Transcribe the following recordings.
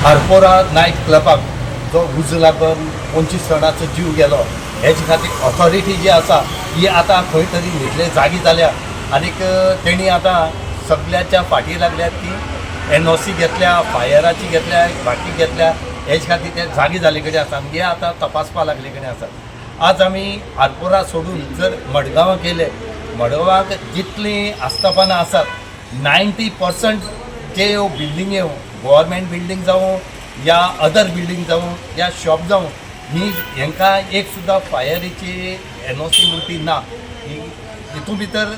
Arpora night क्लबाक जो उज लागून 25 जाणांचो जीव गेलो हेजे खातीर ऑथॉरिटी जी आसा ही आतां खंय तरी न्हिदले जागी जाल्या आनीक तेणी आतां सगळ्याच्या फाटी लागल्यात की NOC घेतल्या, फायराची घेतल्या, बाकी घेतल्या, हेजे खातीर ते जागी जाले कडेन आसा हे आतां तपासपा लागले कडेन आसा. आज आमी आरपोरा सोडून जर मडगांवां गेले, मडगांवाक जितलीं आस्थापनां आसात 90% जे बिल्डिंगे गव्हर्मेंट बिल्डिंग जावं या अदर बिल्डिंग जावं या शॉप जावं ही हांकां एक सुद्दां फायरीची NOC म्हणटी ना. हितून भितर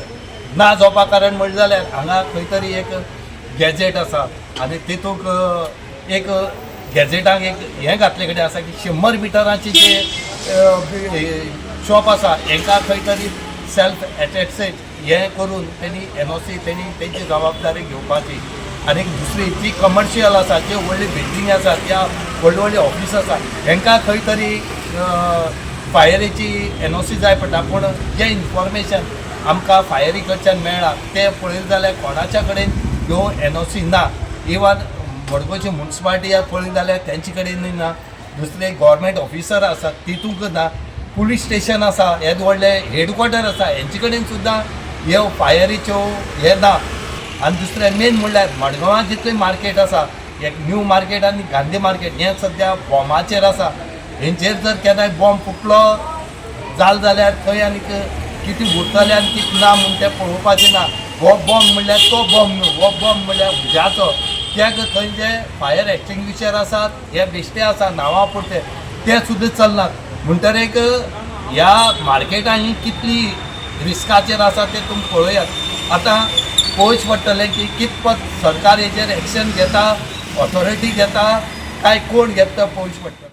ना जावपा कारण म्हणलें जाल्यार हांगा खंय तरी एक गॅजेट आसा आनी तितूंक एक गॅजेटाक एक हें घातले कडेन आसा की 100 मिटरांची जे शॉप आसा हांकां खंय तरी सेल्फ एटेस्टेड हें करून तेणी NOC तेणी तेंची जबाबदारी घेवपाची. आनी दुसरी जी कमर्शियल आसा जे व्हडली बिल्डींग आसा त्या व्हडली व्हडली ऑफिस आसा हांकां खंय तरी फायरीची NOC जाय पडटा. पूण जें इन्फॉर्मेशन आमकां फायरी कडच्यान मेळ्ळां तें पळयलें जाल्यार कोणाच्या कडेन ह्यो NOC ना. इवन मडगांवची म्युनिसिपालिटी पळयलें जाल्यार तेंचे कडेनूय ना. दुसरे गव्हर्मेंट ऑफिसर आसात तितूंक ना. पुलीस स्टेशन आसा हे व्हडले हेडक्वॉर्टर आसा हेंचे कडेन सुद्दां ह्यो फायरीच्यो हे ना. आनी दुसरें मेन म्हणल्यार मडगांवां जितलें मार्केट आसा एक न्यू मार्केट आनी गांधी मार्केट हें सद्या बॉम्बाचेर आसा. हेंचेर जर केन्नाय बॉम्ब फुटलो जाल्यार थंय आनीक कितें उरतलें आनी कितें ना म्हूण तें पळोवपाचें ना. हो बॉम्ब म्हणल्यार तो बॉम्ब न्हू, हो बॉम्ब म्हणल्यार उज्याचो. कित्याक थंय जे फायर एक्सटिंग्विशर आसात हे बेश्टे आसा नांवा पुरते ते सुद्दां चलनात. म्हणटरेक ह्या मार्केटां ही कितली रिस्काचेर आसा तें तुमी पळयात. आतां पळोवचें पडटलें की कितपत सरकार हेचेर एक्शन घेता, ऑथॉरिटी घेता काय कोण घेता पळोवचें पडटलें.